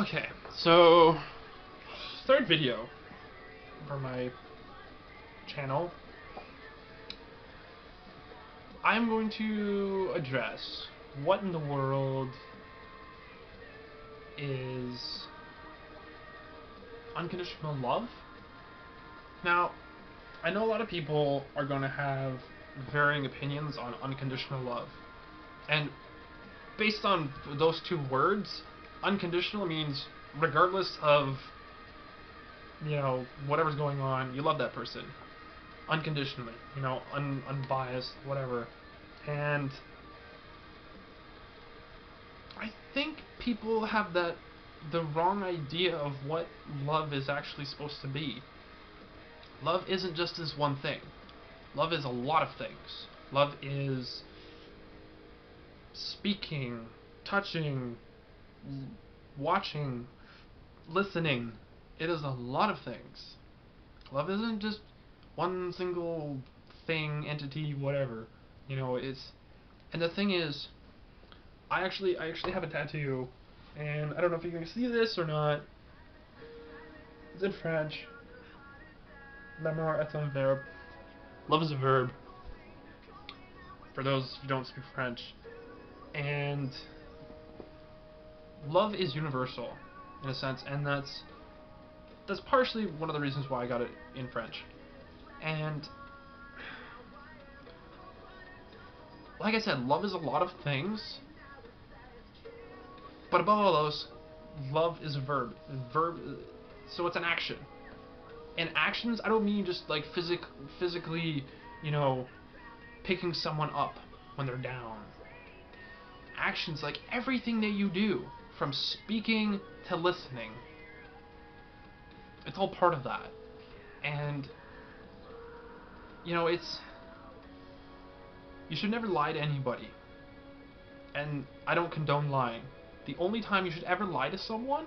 Okay, so third video for my channel. I'm going to address what in the world is unconditional love. Now, I know a lot of people are going to have varying opinions on unconditional love. And based on those two words, unconditional means regardless of, whatever's going on, you love that person. Unconditionally, unbiased, whatever. And I think people have the wrong idea of what love is actually supposed to be. Love isn't just this one thing. Love is a lot of things. Love is speaking, touching, watching, listening. It is a lot of things. Love isn't just one single thing, entity, whatever. It's... And the thing is, I actually have a tattoo, and I don't know if you can see this or not. It's in French. L'amour est un verbe. Love is a verb. For those who don't speak French. And love is universal, in a sense, and that's partially one of the reasons why I got it in French. And like I said, love is a lot of things, but above all those, love is a verb. So it's an action. And actions, I don't mean just like physically, picking someone up when they're down. Actions like everything that you do, from speaking to listening, it's all part of that. And it's... You should never lie to anybody. And I don't condone lying. The only time you should ever lie to someone,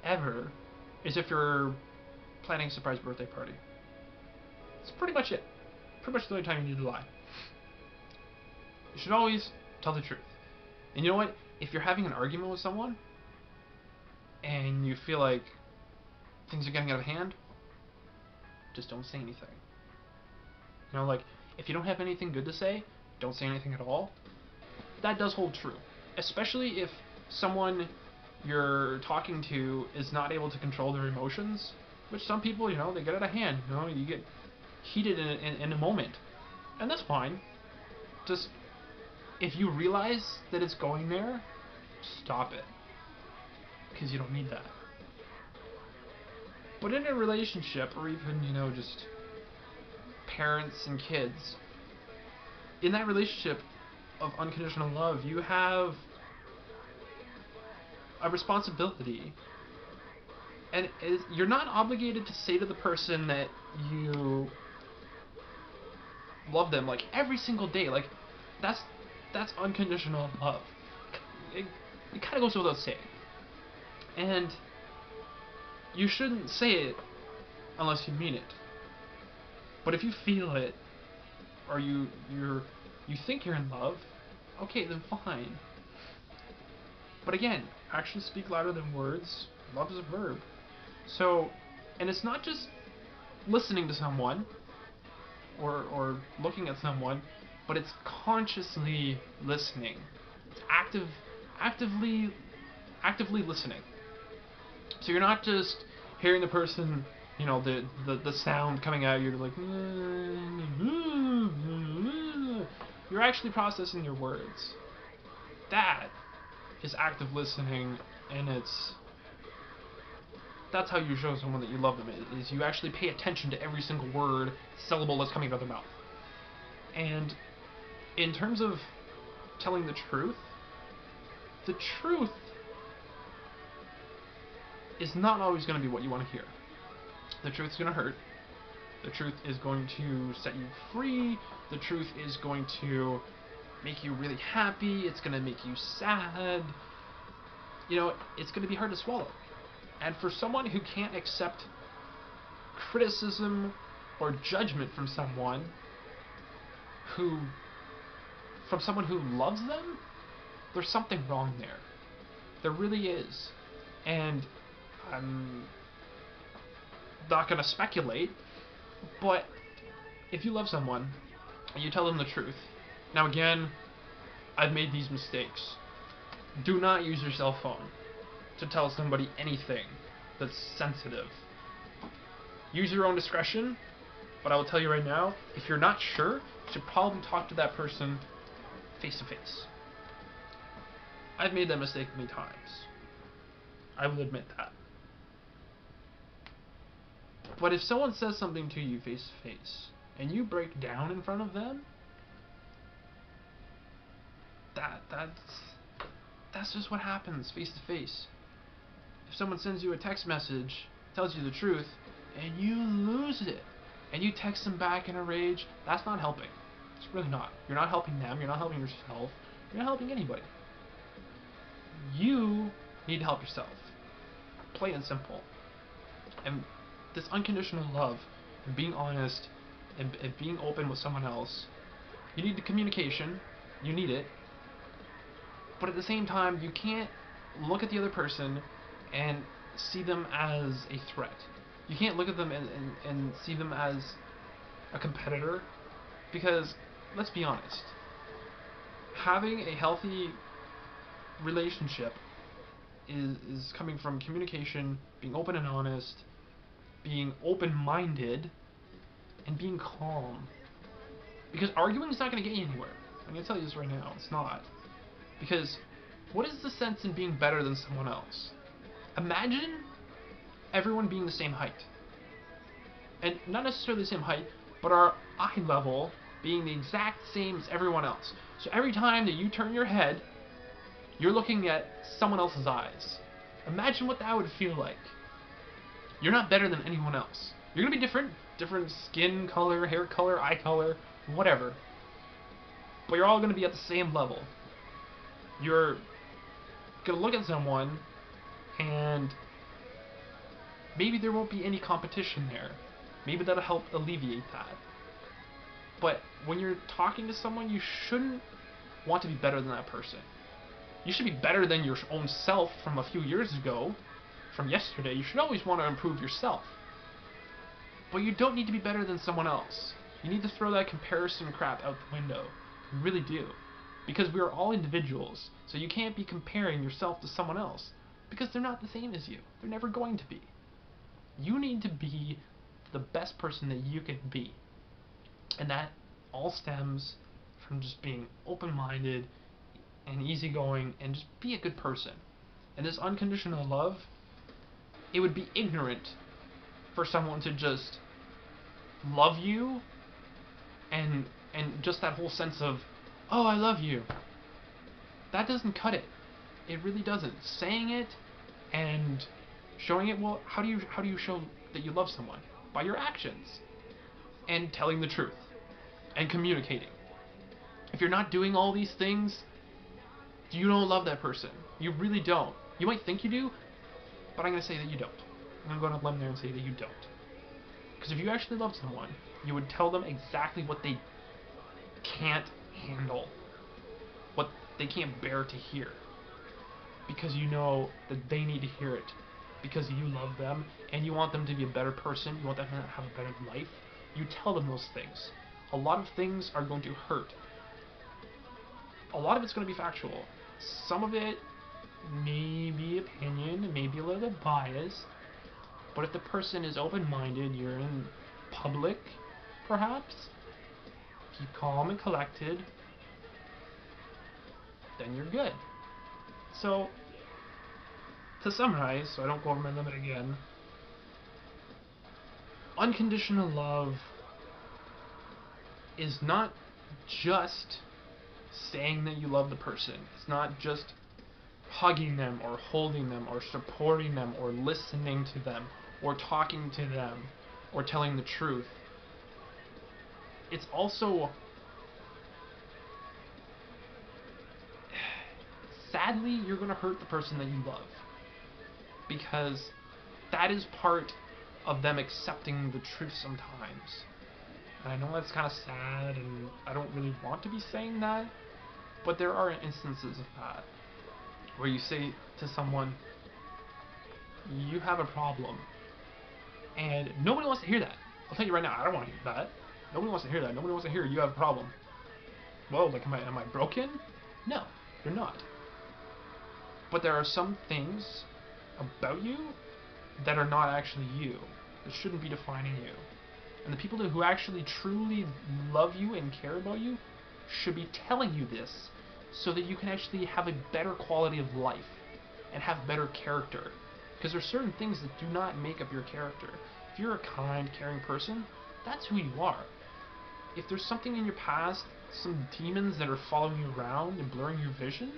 ever, is if you're planning a surprise birthday party. That's pretty much it. Pretty much the only time you need to lie. You should always tell the truth. And you know what? If you're having an argument with someone, and you feel like things are getting out of hand, just don't say anything. Like, if you don't have anything good to say, don't say anything at all. That does hold true. Especially if someone you're talking to is not able to control their emotions, which some people, they get out of hand. You get heated in a moment. And that's fine. Just, if you realize that it's going there, stop it. Because you don't need that. But in a relationship, or even, just parents and kids, in that relationship of unconditional love, you have a responsibility. And you're not obligated to say to the person that you love them, like, every single day. Like, that's unconditional love. It kind of goes without saying. And you shouldn't say it unless you mean it. But if you feel it, or you think you're in love, okay, then fine. But again, actions speak louder than words. Love is a verb. So, and it's not just listening to someone or looking at someone, but it's consciously listening. It's actively listening. So you're not just hearing the person, the sound coming out of you, like, you're actually processing your words. That is active listening, and that's how you show someone that you love them, is you actually pay attention to every single word, syllable that's coming out of their mouth. And in terms of telling the truth is not always going to be what you want to hear. The truth's going to hurt. The truth is going to set you free. The truth is going to make you really happy. It's going to make you sad. It's going to be hard to swallow. And for someone who can't accept criticism or judgment from someone who loves them, there's something wrong there. There really is. And I'm not going to speculate, but if you love someone and you tell them the truth, now again, I've made these mistakes. Do not use your cell phone to tell somebody anything that's sensitive. Use your own discretion, but I will tell you right now, if you're not sure, you should probably talk to that person face to face. I've made that mistake many times. I will admit that. But if someone says something to you face to face, and you break down in front of them, that's just what happens face to face. If someone sends you a text message, tells you the truth, and you lose it, and you text them back in a rage, that's not helping. It's really not. You're not helping them, you're not helping yourself, you're not helping anybody. You need to help yourself. Plain and simple. And this unconditional love, and being honest, and being open with someone else, you need the communication, you need it, but at the same time, you can't look at the other person and see them as a threat. You can't look at them and see them as a competitor, because, let's be honest, having a healthy relationship is coming from communication, being open and honest, being open-minded, and being calm. Because arguing is not going to get you anywhere. I'm going to tell you this right now, it's not. Because what is the sense in being better than someone else? Imagine everyone being the same height. And not necessarily the same height, but our eye level being the exact same as everyone else. So every time that you turn your head, you're looking at someone else's eyes. Imagine what that would feel like. You're not better than anyone else. You're going to be different skin color, hair color, eye color, whatever. But you're all going to be at the same level. You're going to look at someone and maybe there won't be any competition there. Maybe that'll help alleviate that. But when you're talking to someone, you shouldn't want to be better than that person. You should be better than your own self from a few years ago, from yesterday. You should always want to improve yourself. But you don't need to be better than someone else. You need to throw that comparison crap out the window. You really do. Because we are all individuals, so you can't be comparing yourself to someone else, because they're not the same as you. They're never going to be. You need to be the best person that you can be. And that all stems from just being open-minded and easygoing and just be a good person. And this unconditional love, it would be ignorant for someone to just love you and just that whole sense of, oh, I love you. That doesn't cut it. It really doesn't. Saying it and showing it, well, how do you show that you love someone? By your actions and telling the truth and communicating. If you're not doing all these things, you don't love that person. You really don't. You might think you do, but I'm going to say that you don't. I'm going to go on a limb there and say that you don't. Because if you actually love someone, you would tell them exactly what they can't handle, what they can't bear to hear, because you know that they need to hear it, because you love them and you want them to be a better person, you want them to have a better life. You tell them those things. A lot of things are going to hurt. A lot of it's going to be factual. Some of it may be opinion, maybe a little bit biased, but if the person is open-minded, you're in public, perhaps, keep calm and collected, then you're good. So, to summarize, so I don't go over my limit again, unconditional love is not just saying that you love the person. It's not just hugging them or holding them or supporting them or listening to them or talking to them or telling the truth. It's also, sadly, you're going to hurt the person that you love, because that is part of them accepting the truth sometimes. And I know that's kind of sad, and I don't really want to be saying that, but there are instances of that, where you say to someone, you have a problem. And nobody wants to hear that. I'll tell you right now, I don't want to hear that. Nobody wants to hear that. Nobody wants to hear you have a problem. Whoa, like am I broken? No, you're not. But there are some things about you that are not actually you. That shouldn't be defining you. And the people who actually truly love you and care about you should be telling you this so that you can actually have a better quality of life and have better character. Because there's certain things that do not make up your character. If you're a kind, caring person, that's who you are. If there's something in your past, some demons that are following you around and blurring your vision,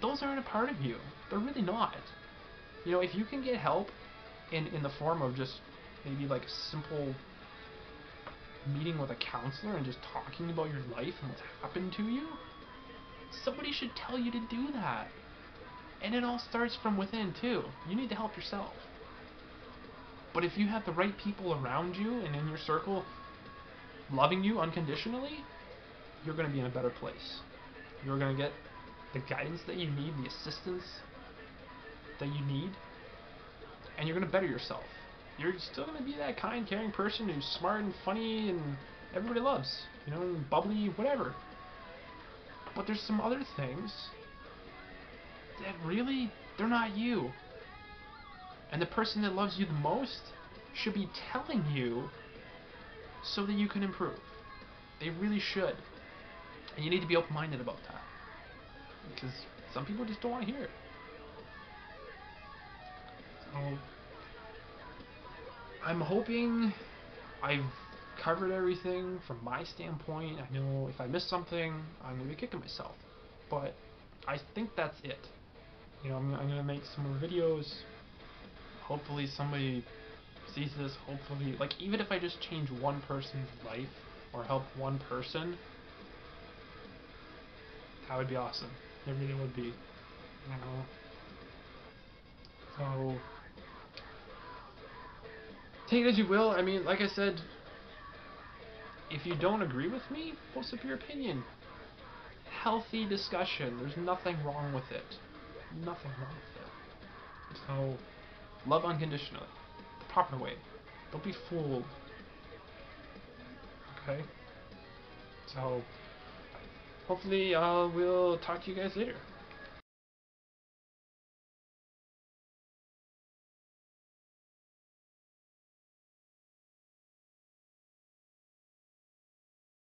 those aren't a part of you. They're really not. You know, if you can get help in the form of just maybe like a simple meeting with a counselor and just talking about your life and what's happened to you, somebody should tell you to do that. And it all starts from within too. You need to help yourself. But if you have the right people around you and in your circle loving you unconditionally, you're going to be in a better place. You're going to get the guidance that you need, the assistance that you need, and you're going to better yourself. You're still going to be that kind, caring person who's smart and funny and everybody loves, you know, and bubbly, whatever. But there's some other things that really, they're not you. And the person that loves you the most should be telling you so that you can improve. They really should. And you need to be open-minded about that. Because some people just don't want to hear it. So, I'm hoping I've covered everything from my standpoint. I know if I missed something, I'm going to be kicking myself. But I think that's it. You know, I'm going to make some more videos. Hopefully somebody sees this. Hopefully, like, even if I just change one person's life or help one person, that would be awesome. It really would be. You know. So, take it as you will. I mean, like I said, if you don't agree with me, post up your opinion. Healthy discussion. There's nothing wrong with it. Nothing wrong with it. So, love unconditionally. The proper way. Don't be fooled. Okay? So, hopefully we'll talk to you guys later.